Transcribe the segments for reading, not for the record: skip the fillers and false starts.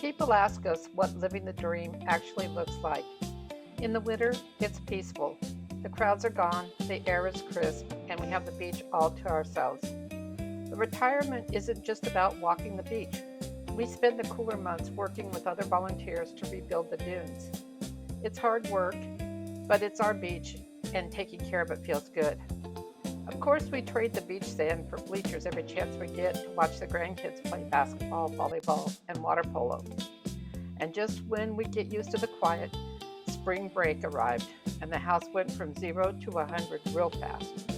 People ask us what living the dream actually looks like. In the winter, it's peaceful. The crowds are gone, the air is crisp, and we have the beach all to ourselves. The retirement isn't just about walking the beach. We spend the cooler months working with other volunteers to rebuild the dunes. It's hard work, but it's our beach, and taking care of it feels good. Of course, we trade the beach sand for bleachers every chance we get to watch the grandkids play basketball, volleyball, and water polo. And just when we get used to the quiet, spring break arrived, and the house went from 0 to 100 real fast.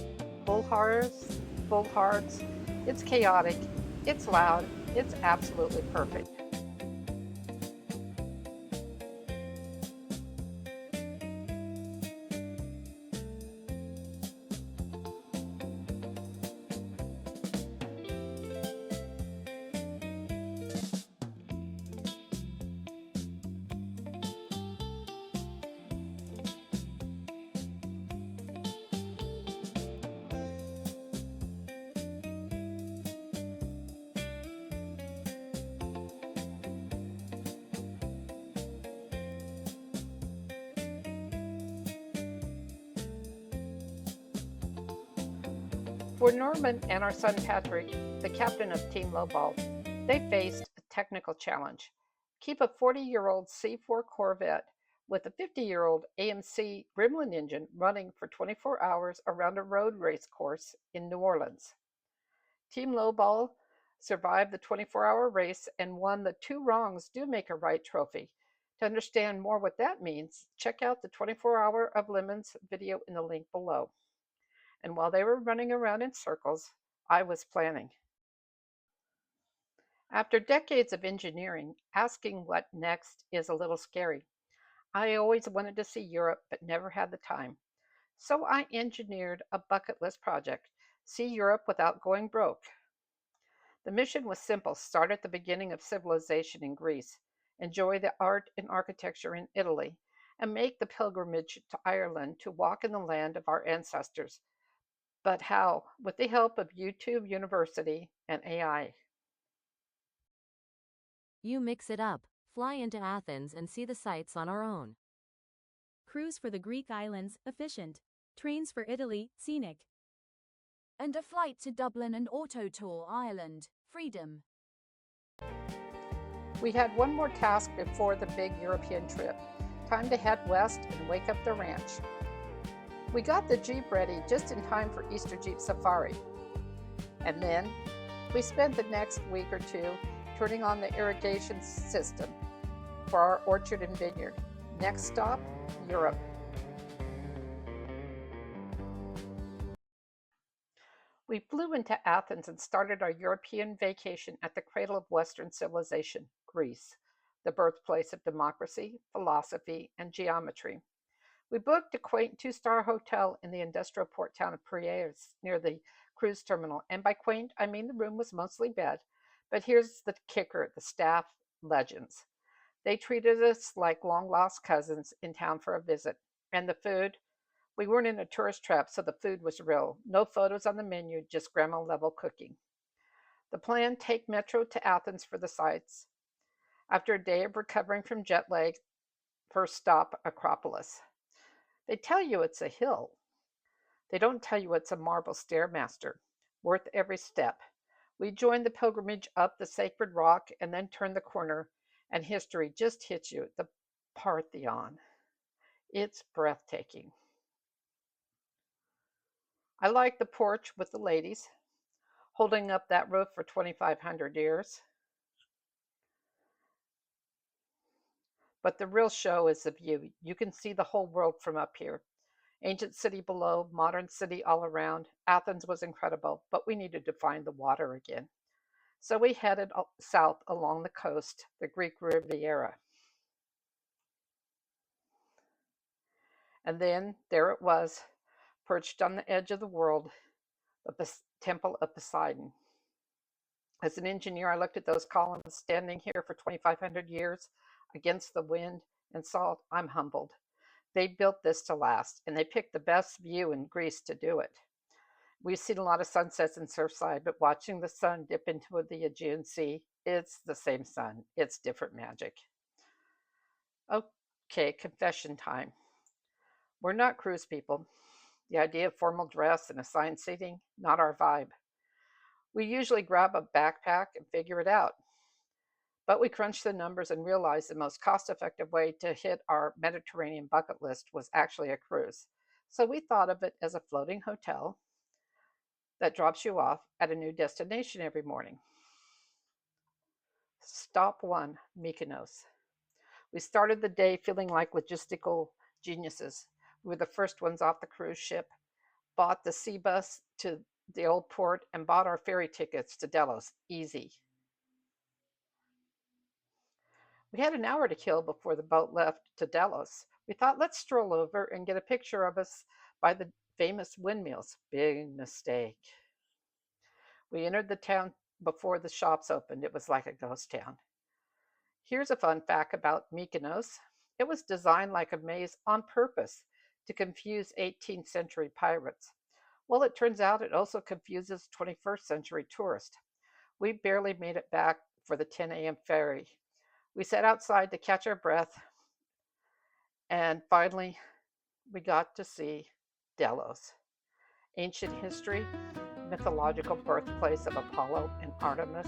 Full hearts, full hearts. It's chaotic, it's loud, it's absolutely perfect. For Norman and our son Patrick, the captain of Team Lowball, they faced a technical challenge. Keep a 40-year-old C4 Corvette with a 50-year-old AMC Gremlin engine running for 24 hours around a road race course in New Orleans. Team Lowball survived the 24-hour race and won the Two Wrongs Do Make a Right trophy. To understand more what that means, check out the 24 Hour of Lemons video in the link below. And while they were running around in circles, I was planning. After decades of engineering, asking what next is a little scary. I always wanted to see Europe, but never had the time. So I engineered a bucket list project: see Europe without going broke. The mission was simple: start at the beginning of civilization in Greece, enjoy the art and architecture in Italy, and make the pilgrimage to Ireland to walk in the land of our ancestors. But how? With the help of YouTube University and AI. You mix it up, fly into Athens and see the sights on our own. Cruise for the Greek islands, efficient. Trains for Italy, scenic. And a flight to Dublin and auto tour Ireland, freedom. We had one more task before the big European trip: time to head west and wake up the ranch. We got the Jeep ready just in time for Easter Jeep Safari. And then we spent the next week or two turning on the irrigation system for our orchard and vineyard. Next stop, Europe. We flew into Athens and started our European vacation at the cradle of Western civilization, Greece, the birthplace of democracy, philosophy, and geometry. We booked a quaint two-star hotel in the industrial port town of Piraeus near the cruise terminal. And by quaint, I mean the room was mostly bed. But here's the kicker: the staff, legends. They treated us like long-lost cousins in town for a visit. And the food, we weren't in a tourist trap, so the food was real. No photos on the menu, just grandma-level cooking. The plan: take Metro to Athens for the sights. After a day of recovering from jet lag, first stop, Acropolis. They tell you it's a hill. They don't tell you it's a marble stairmaster, worth every step. We joined the pilgrimage up the sacred rock and then turned the corner, and history just hits you: the Parthenon. It's breathtaking. I like the porch with the ladies holding up that roof for 2,500 years. But the real show is the view. You can see the whole world from up here. Ancient city below, modern city all around. Athens was incredible, but we needed to find the water again. So we headed south along the coast, the Greek Riviera. And then there it was, perched on the edge of the world, the Temple of Poseidon. As an engineer, I looked at those columns standing here for 2,500 years against the wind and saw I'm humbled. They built this to last, and they picked the best view in Greece to do it. We've seen a lot of sunsets in Surfside, but watching the sun dip into the Aegean Sea It's the same sun, it's different magic. Okay, confession time. We're not cruise people. The idea of formal dress and assigned seating, not our vibe. We usually grab a backpack and figure it out. But we crunched the numbers and realized the most cost effective way to hit our Mediterranean bucket list was actually a cruise. So we thought of it as a floating hotel that drops you off at a new destination every morning. Stop one, Mykonos. We started the day feeling like logistical geniuses. We were the first ones off the cruise ship, bought the sea bus to the old port, and bought our ferry tickets to Delos. Easy. We had an hour to kill before the boat left to Delos. We thought, let's stroll over and get a picture of us by the famous windmills. Big mistake. We entered the town before the shops opened. It was like a ghost town. Here's a fun fact about Mykonos. It was designed like a maze on purpose to confuse 18th century pirates. Well, it turns out it also confuses 21st century tourists. We barely made it back for the 10 a.m. ferry. We sat outside to catch our breath, and finally, we got to see Delos. Ancient history, mythological birthplace of Apollo and Artemis,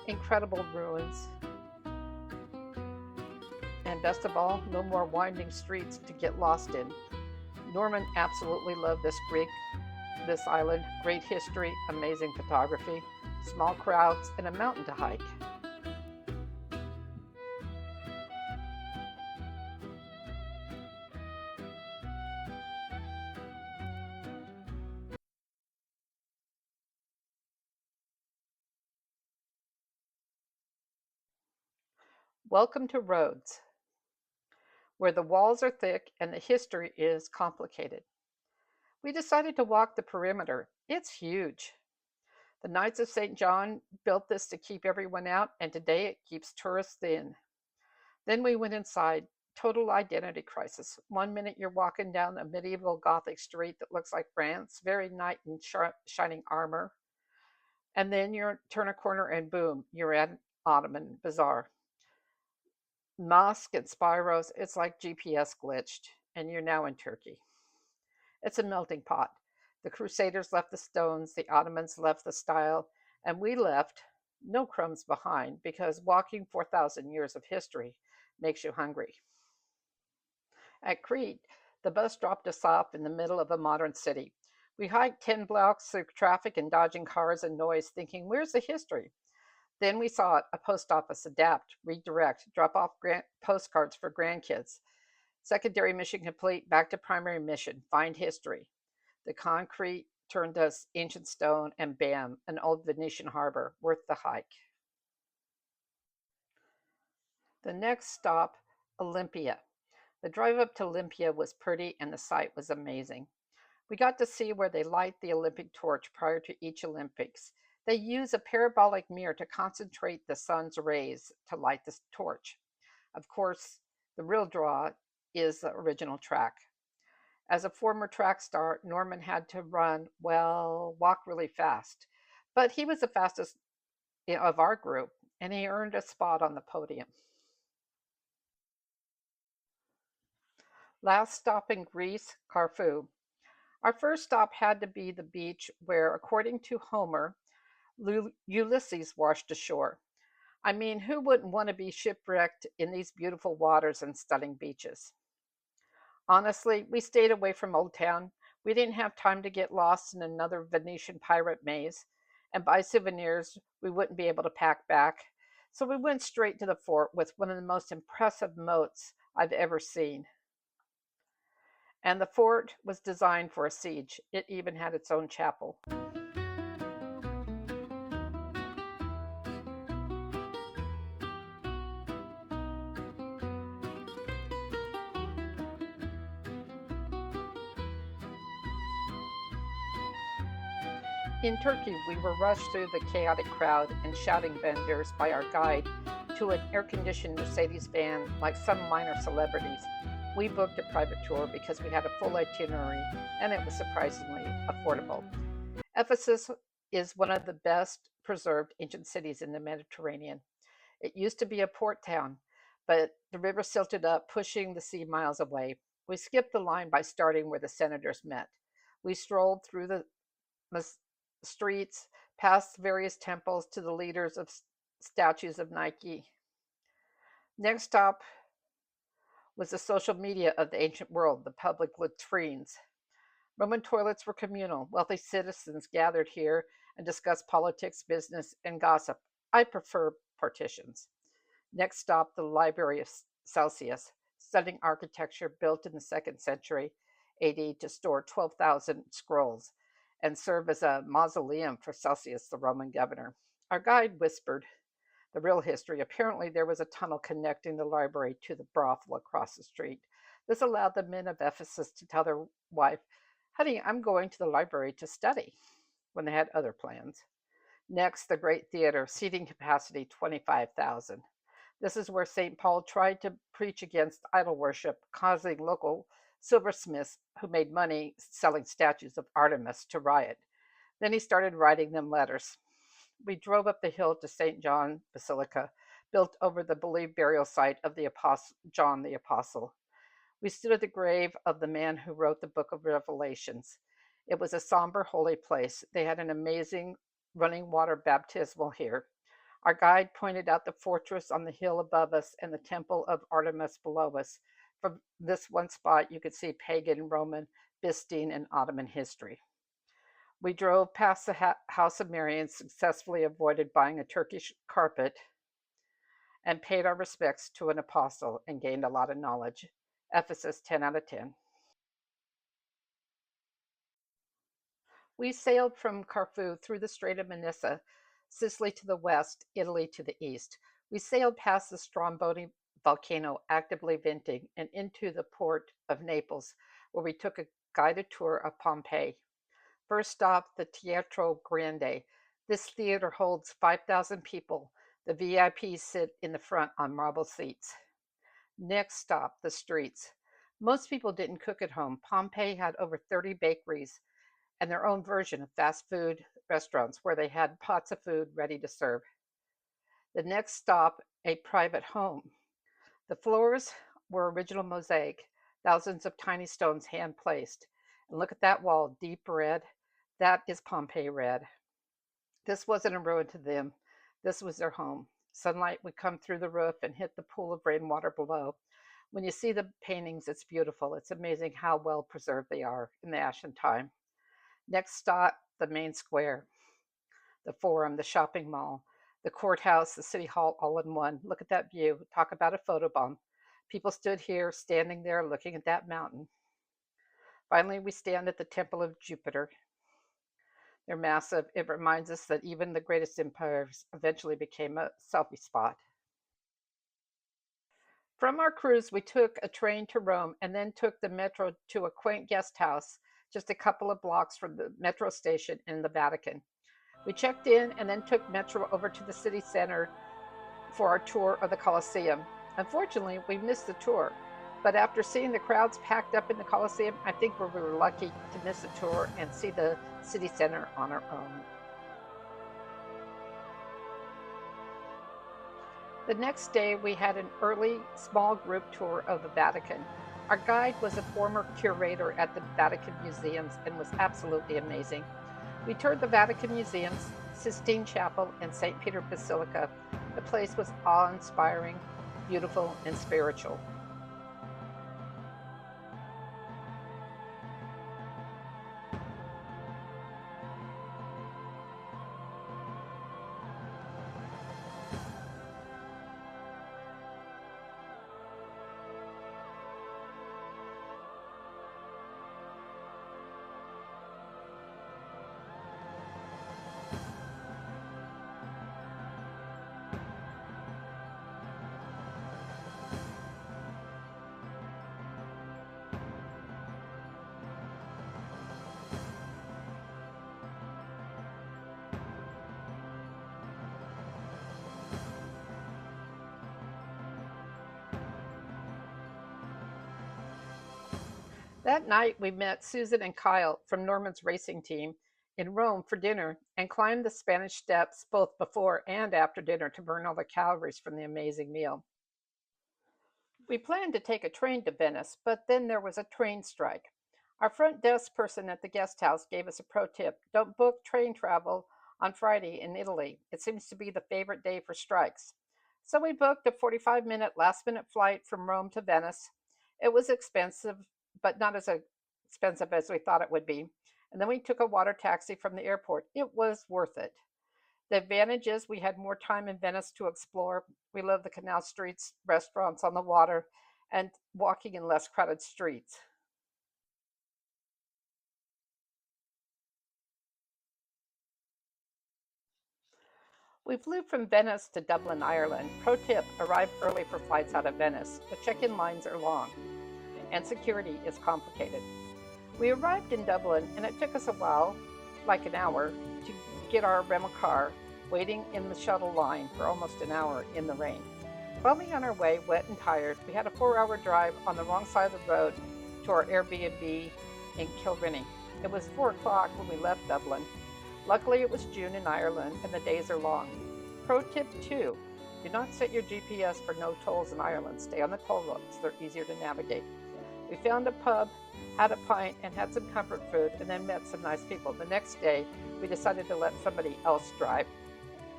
incredible ruins, and best of all, no more winding streets to get lost in. Norman absolutely loved this island, great history, amazing photography, small crowds, and a mountain to hike. Welcome to Rhodes, where the walls are thick and the history is complicated. We decided to walk the perimeter. It's huge. The Knights of St. John built this to keep everyone out, and today it keeps tourists in. Then we went inside. Total identity crisis. One minute you're walking down a medieval Gothic street that looks like France, very knight in shining armor. And then you turn a corner and boom, you're at an Ottoman bazaar. Mosque and spirals, it's like GPS glitched, and you're now in Turkey. It's a melting pot. The Crusaders left the stones, the Ottomans left the style, and we left no crumbs behind because walking 4,000 years of history makes you hungry. At Crete, the bus dropped us off in the middle of a modern city. We hiked 10 blocks through traffic and dodging cars and noise, thinking, where's the history? Then we saw it, a post office adapt, redirect, drop off postcards for grandkids. Secondary mission complete, back to primary mission, find history. The concrete turned us ancient stone, and bam, an old Venetian harbor, worth the hike. The next stop, Olympia. The drive up to Olympia was pretty and the sight was amazing. We got to see where they light the Olympic torch prior to each Olympics. They use a parabolic mirror to concentrate the sun's rays to light the torch. Of course, the real draw is the original track. As a former track star, Norman had to walk really fast. But he was the fastest of our group, and he earned a spot on the podium. Last stop in Greece, Corfu. Our first stop had to be the beach where, according to Homer, Ulysses washed ashore. I mean, who wouldn't want to be shipwrecked in these beautiful waters and stunning beaches? Honestly, we stayed away from Old Town. We didn't have time to get lost in another Venetian pirate maze and buy souvenirs we wouldn't be able to pack back. So we went straight to the fort with one of the most impressive moats I've ever seen. And the fort was designed for a siege. It even had its own chapel. In Turkey, we were rushed through the chaotic crowd and shouting vendors by our guide to an air-conditioned Mercedes van like some minor celebrities. We booked a private tour because we had a full itinerary and it was surprisingly affordable. Ephesus is one of the best preserved ancient cities in the Mediterranean. It used to be a port town, but the river silted up, pushing the sea miles away. We skipped the line by starting where the senators met. We strolled through the streets, past various temples to the leaders of statues of Nike. Next stop was the social media of the ancient world, the public latrines. Roman toilets were communal. Wealthy citizens gathered here and discussed politics, business, and gossip. I prefer partitions. Next stop, the Library of Celsius, stunning architecture built in the 2nd century AD to store 12,000 scrolls and serve as a mausoleum for Celsius, the Roman governor. Our guide whispered the real history. Apparently, there was a tunnel connecting the library to the brothel across the street. This allowed the men of Ephesus to tell their wife, "Honey, I'm going to the library to study," when they had other plans. Next, the Great Theater, seating capacity 25,000. This is where St. Paul tried to preach against idol worship, causing local silversmiths who made money selling statues of Artemis to riot. Then he started writing them letters. We drove up the hill to St. John Basilica, built over the believed burial site of the Apostle John the Apostle. We stood at the grave of the man who wrote the book of Revelations. It was a somber, holy place. They had an amazing running water baptismal here. Our guide pointed out the fortress on the hill above us and the temple of Artemis below us. From this one spot, you could see pagan, Roman, Byzantine, and Ottoman history. We drove past the House of Mary and successfully avoided buying a Turkish carpet and paid our respects to an apostle and gained a lot of knowledge. Ephesus 10 out of 10. We sailed from Corfu through the Strait of Manissa, Sicily to the west, Italy to the east. We sailed past the Stromboli volcano actively venting and into the port of Naples, where we took a guided tour of Pompeii. First stop, the Teatro Grande. This theater holds 5,000 people. The VIPs sit in the front on marble seats. Next stop, the streets. Most people didn't cook at home. Pompeii had over 30 bakeries and their own version of fast food restaurants where they had pots of food ready to serve. The next stop, a private home. The floors were original mosaic, thousands of tiny stones hand placed. And look at that wall, deep red. That is Pompeii red. This wasn't a ruin to them. This was their home. Sunlight would come through the roof and hit the pool of rainwater below. When you see the paintings, it's beautiful. It's amazing how well preserved they are in the ancient time. Next stop, the main square, the forum, the shopping mall, the courthouse, the city hall, all in one. Look at that view. Talk about a photobomb. People stood here, standing there, looking at that mountain. Finally, we stand at the Temple of Jupiter. They're massive. It reminds us that even the greatest empires eventually became a selfie spot. From our cruise, we took a train to Rome and then took the metro to a quaint guest house just a couple of blocks from the metro station in the Vatican. We checked in and then took metro over to the city center for our tour of the Colosseum. Unfortunately, we missed the tour, but after seeing the crowds packed up in the Colosseum, I think we were lucky to miss the tour and see the city center on our own. The next day, we had an early, small group tour of the Vatican. Our guide was a former curator at the Vatican Museums and was absolutely amazing. We toured the Vatican Museums, Sistine Chapel, and St. Peter Basilica. The place was awe-inspiring, beautiful, and spiritual. That night, we met Susan and Kyle from Norman's racing team in Rome for dinner and climbed the Spanish Steps both before and after dinner to burn all the calories from the amazing meal. We planned to take a train to Venice, but then there was a train strike. Our front desk person at the guest house gave us a pro tip: don't book train travel on Friday in Italy. It seems to be the favorite day for strikes. So we booked a 45-minute last minute flight from Rome to Venice. It was expensive, but not as expensive as we thought it would be. And then we took a water taxi from the airport. It was worth it. The advantage is we had more time in Venice to explore. We loved the canal streets, restaurants on the water, and walking in less crowded streets. We flew from Venice to Dublin, Ireland. Pro tip: arrive early for flights out of Venice. The check in lines are long, and security is complicated. We arrived in Dublin, and it took us a while, like an hour, to get our rental car, waiting in the shuttle line for almost an hour in the rain. Finally on our way, wet and tired, we had a 4-hour drive on the wrong side of the road to our Airbnb in Kilrenny. It was 4 o'clock when we left Dublin. Luckily, it was June in Ireland, and the days are long. Pro tip 2, do not set your GPS for no tolls in Ireland. Stay on the toll roads, they're easier to navigate. We found a pub, had a pint, and had some comfort food, and then met some nice people. The next day, we decided to let somebody else drive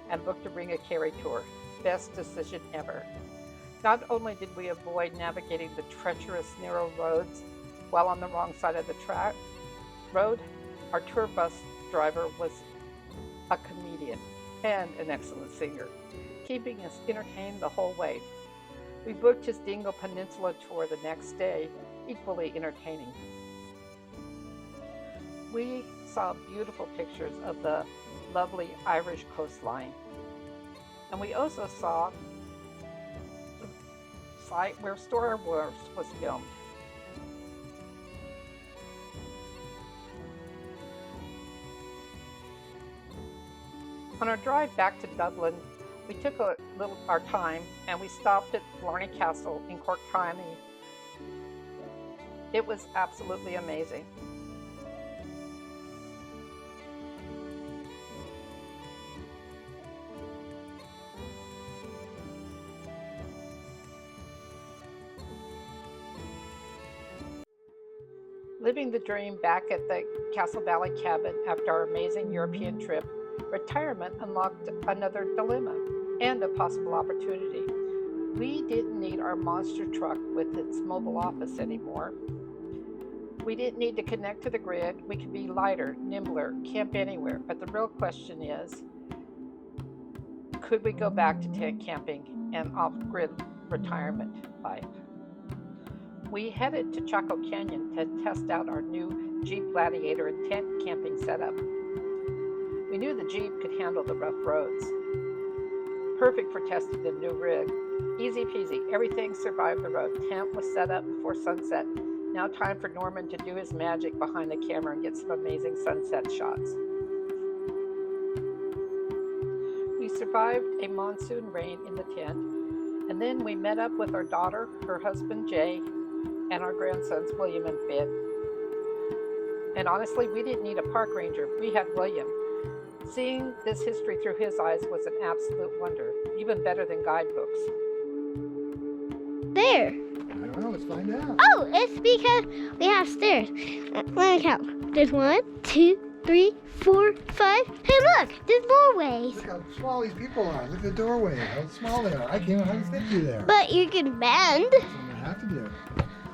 and booked a Ring of Kerry tour. Best decision ever. Not only did we avoid navigating the treacherous, narrow roads while on the wrong side of the road, our tour bus driver was a comedian and an excellent singer, keeping us entertained the whole way. We booked his Dingle Peninsula tour the next day, equally entertaining. We saw beautiful pictures of the lovely Irish coastline, and we also saw the site where Star Wars was filmed. On our drive back to Dublin, we took our time and we stopped at Blarney Castle in Cork County. It was absolutely amazing. Living the dream back at the Castle Valley cabin after our amazing European trip, retirement unlocked another dilemma and a possible opportunity. We didn't need our monster truck with its mobile office anymore. We didn't need to connect to the grid. We could be lighter, nimbler, camp anywhere. But the real question is, could we go back to tent camping and off-grid retirement life? We headed to Chaco Canyon to test out our new Jeep Gladiator and tent camping setup. We knew the Jeep could handle the rough roads. Perfect for testing the new rig. Easy peasy, everything survived the road. Tent was set up before sunset. Now time for Norman to do his magic behind the camera and get some amazing sunset shots. We survived a monsoon rain in the tent, and then we met up with our daughter, her husband Jay, and our grandsons William and Finn. And honestly, we didn't need a park ranger. We had William. Seeing this history through his eyes was an absolute wonder, even better than guidebooks. There. I don't know, let's find out. Oh, it's because we have stairs. Let me count. There's 1, 2, 3, 4, 5. Hey, look, there's more ways. Look how small these people are. Look at the doorway, how small they are. I can't hardly fit through there. But you can bend. That's what I'm going to have to do.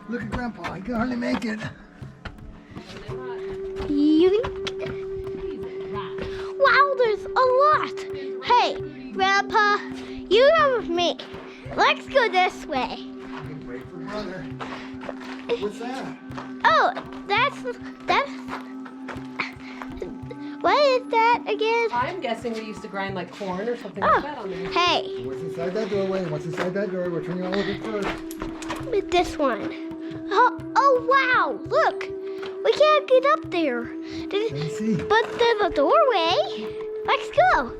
Look at Grandpa, I can hardly make it. Yoink. Wow, there's a lot. Hey, Grandpa, you come with me. Let's go this way. I can wait for brother. What's that? Oh, that's. What is that again? I'm guessing we used to grind like corn or something like that on there. Hey, What's inside that doorway? What's inside that door? We're turning all over first. with this one. Oh wow, look. We can't get up there. Let me see. But there's a doorway. Let's go.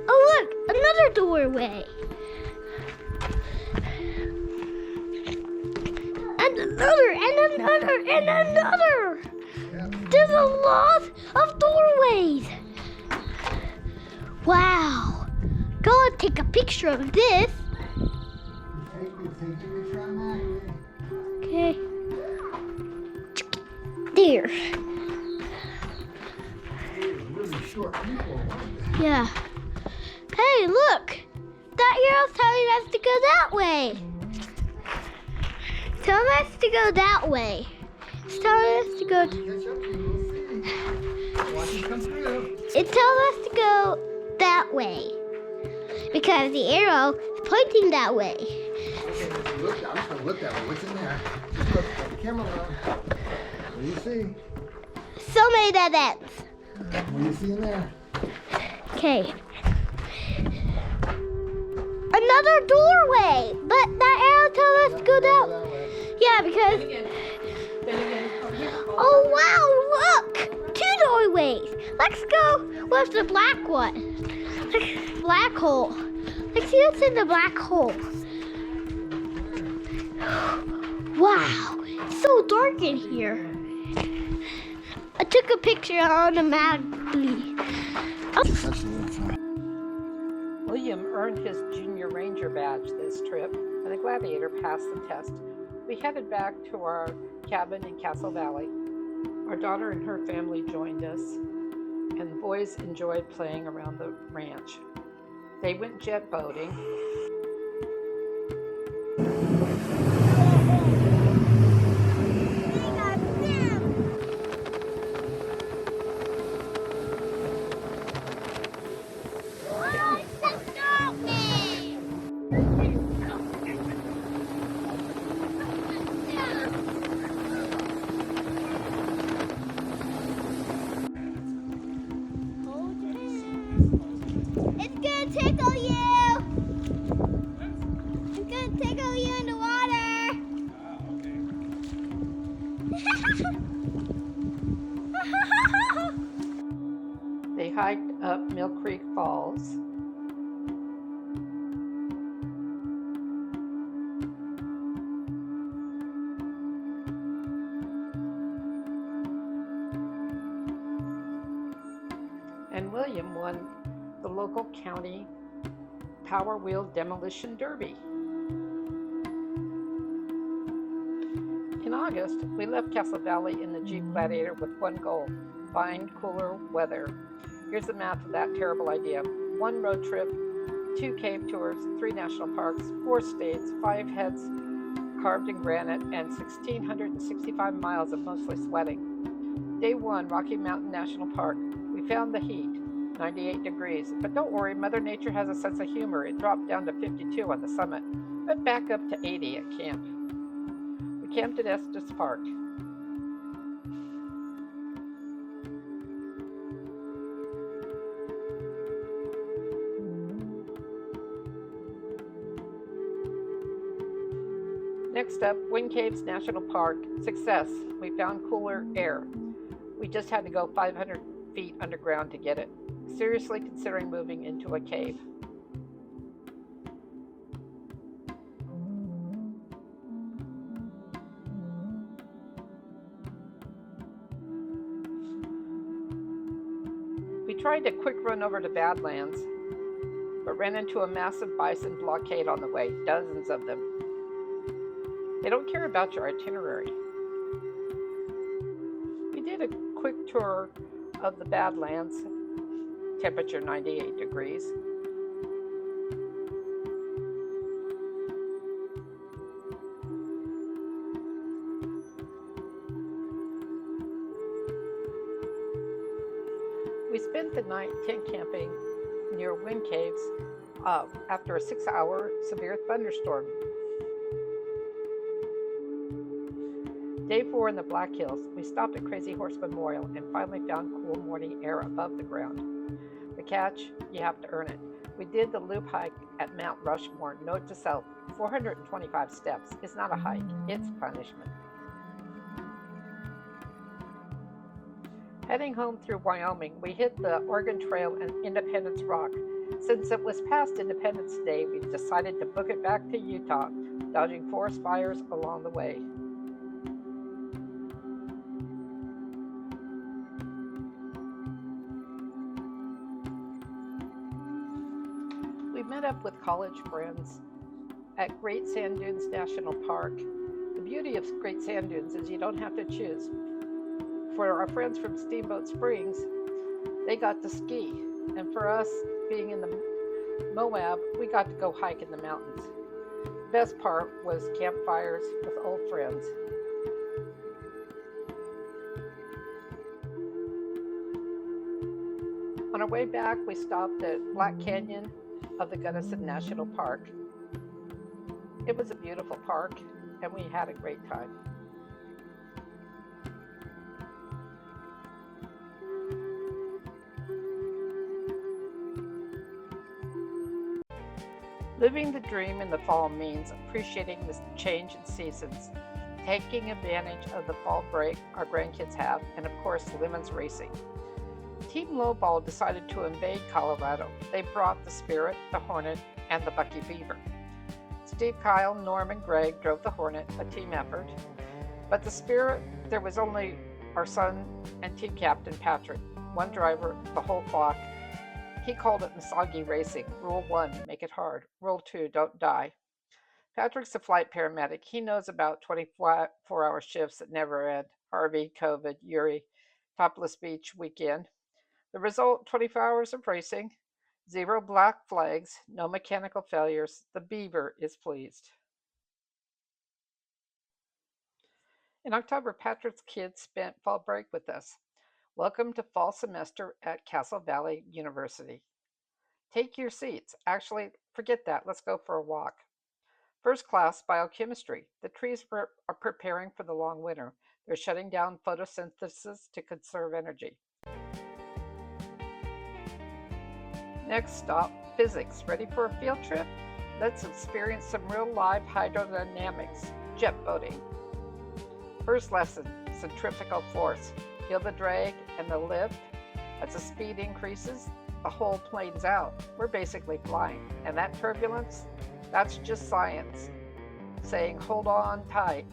Oh look, another doorway. And another, and another, and another. Yeah. There's a lot of doorways. Wow. Gotta take a picture of this. Take your picture on that. Okay. There. Really short people. Yeah. Hey, look. That arrow's telling us to go that way. It's telling us to go that way. It's telling us to go. Catch up to you, we'll see. Watch it come through. It tells us to go that way because the arrow is pointing that way. Okay, let's look. I'm just gonna look that way. What's in there? Just look at the camera on. What do you see? So many dead ends. What do you see in there? Okay. Another doorway, but that arrow tells us to go that way. Yeah, because. Oh wow! Look, 2 doorways. Let's go with the black one. Black hole. Let's see what's in the black hole. Wow, it's so dark in here. I took a picture automatically. William earned his Junior Ranger badge this trip, and the Gladiator passed the test. We headed back to our cabin in Castle Valley. Our daughter and her family joined us, and the boys enjoyed playing around the ranch. They went jet boating. It's gonna tickle you. It's gonna tickle you in the water. They hiked up Mill Creek Falls. And William won the local county Power Wheel Demolition Derby. In August, we left Castle Valley in the Jeep Gladiator with one goal: find cooler weather. Here's the math of that terrible idea: 1 road trip, 2 cave tours, 3 national parks, 4 states, 5 heads carved in granite, and 1,665 miles of mostly sweating. Day 1, Rocky Mountain National Park. We found the heat, 98 degrees. But don't worry, Mother Nature has a sense of humor. It dropped down to 52 on the summit, but back up to 80 at camp. We camped at Estes Park. Next up, Wind Caves National Park. Success. We found cooler air. We just had to go 500 feet underground to get it. Seriously considering moving into a cave. We tried a quick run over to Badlands, but ran into a massive bison blockade on the way, dozens of them. They don't care about your itinerary. We did a quick tour of the Badlands, temperature 98 degrees. We spent the night tent camping near Wind Caves after a 6-hour severe thunderstorm. Day 4 in the Black Hills, we stopped at Crazy Horse Memorial and finally found cool morning air above the ground. The catch, you have to earn it. We did the loop hike at Mount Rushmore. Note to self, 425 steps is not a hike, it's punishment. Heading home through Wyoming, we hit the Oregon Trail and Independence Rock. Since it was past Independence Day, we decided to book it back to Utah, dodging forest fires along the way. met up with college friends at Great Sand Dunes National Park. The beauty of Great Sand Dunes is you don't have to choose. For our friends from Steamboat Springs, they got to ski. And for us, being in the Moab, we got to go hike in the mountains. The best part was campfires with old friends. On our way back, we stopped at Black Canyon of the Gunnison National Park. It was a beautiful park, and we had a great time. Living the dream in the fall means appreciating the change in seasons, taking advantage of the fall break our grandkids have, and of course, Lemons Racing. Team Lowball decided to invade Colorado. They brought the Spirit, the Hornet, and the Bucky Beaver. Steve, Kyle, Norm, and Greg drove the Hornet, a team effort. But the Spirit, there was only our son and team captain, Patrick, one driver, the whole flock. He called it Misagi Racing. Rule 1, make it hard. Rule 2, don't die. Patrick's a flight paramedic. He knows about 24-hour shifts that never end. Harvey, COVID, Uri, Topless Beach weekend. The result, 24 hours of racing, 0 black flags, no mechanical failures. The Beaver is pleased. In October, Patrick's kids spent fall break with us. Welcome to fall semester at Castle Valley University. Take your seats. Actually, forget that. Let's go for a walk. First class, biochemistry. The trees are preparing for the long winter. They're shutting down photosynthesis to conserve energy. Next stop, physics. Ready for a field trip? Let's experience some real live hydrodynamics, jet boating. First lesson, centrifugal force. Feel the drag and the lift. As the speed increases, the whole plane's out. We're basically flying. And that turbulence, that's just science saying hold on tight.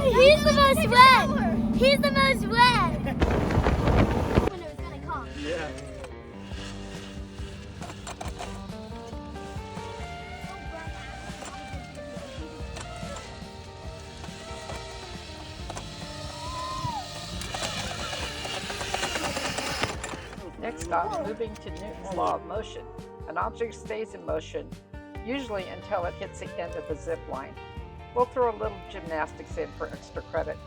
He's the most wet. He's the most wet. When it was gonna come. Yeah. Next stop, moving to Newton's law of motion. An object stays in motion, usually until it hits the end of the zip line. We'll throw a little gymnastics in for extra credit.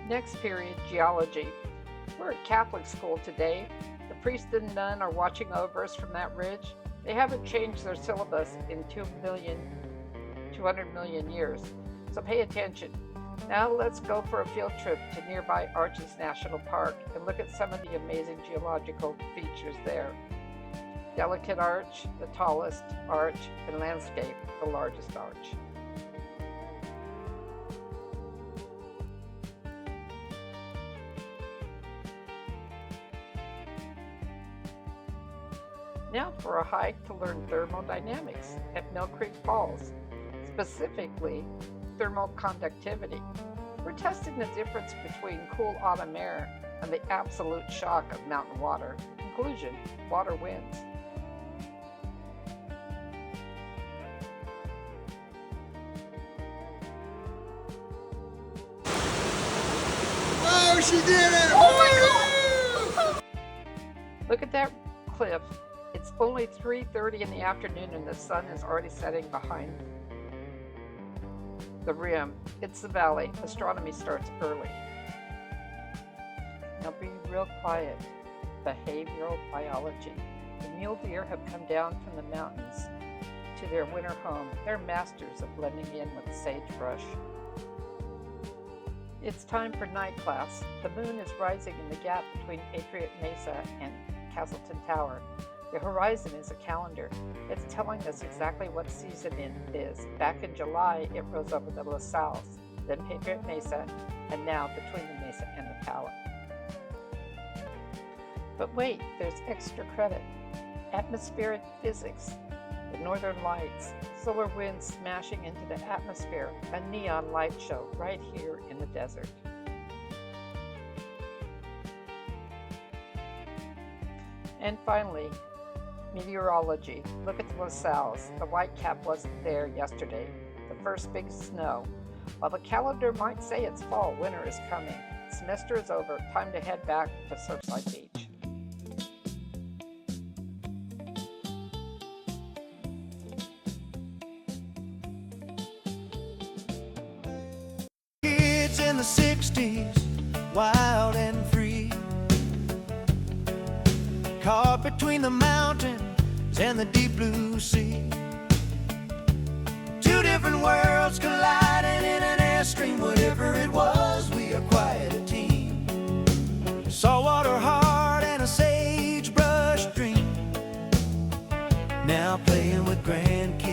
Next period, geology. We're at Catholic school today. The priest and nun are watching over us from that ridge. They haven't changed their syllabus in 200 million years, so pay attention. Now let's go for a field trip to nearby Arches National Park and look at some of the amazing geological features there. Delicate arch, the tallest arch, and landscape, the largest arch. Now for a hike to learn thermodynamics at Mill Creek Falls, specifically thermal conductivity. We're testing the difference between cool autumn air and the absolute shock of mountain water. Conclusion, water wins. she did it! Oh my god! Look at that cliff. It's only 3:30 in the afternoon and the sun is already setting behind the rim. It's the valley. Astronomy starts early. Now be real quiet. Behavioral biology. The mule deer have come down from the mountains to their winter home. They're masters of blending in with sagebrush. It's time for night class. The moon is rising in the gap between Patriot Mesa and Castleton Tower. The horizon is a calendar. It's telling us exactly what season it is. Back in July, it rose over the La Salles, then Patriot Mesa, and now between the Mesa and the Tower. But wait, there's extra credit. Atmospheric physics, the northern lights, solar winds smashing into the atmosphere, a neon light show right here in the desert. And finally, meteorology. Look at the La Salles. The white cap wasn't there yesterday. The first big snow. While the calendar might say it's fall, winter is coming. Semester is over. Time to head back to Surfside Beach. Kids in the 60s, wild and free, caught between the mountains and the deep blue sea. Two different worlds colliding in an airstream. Whatever it was, we are quite a team. Saltwater heart and a sagebrush dream. Now playing with grandkids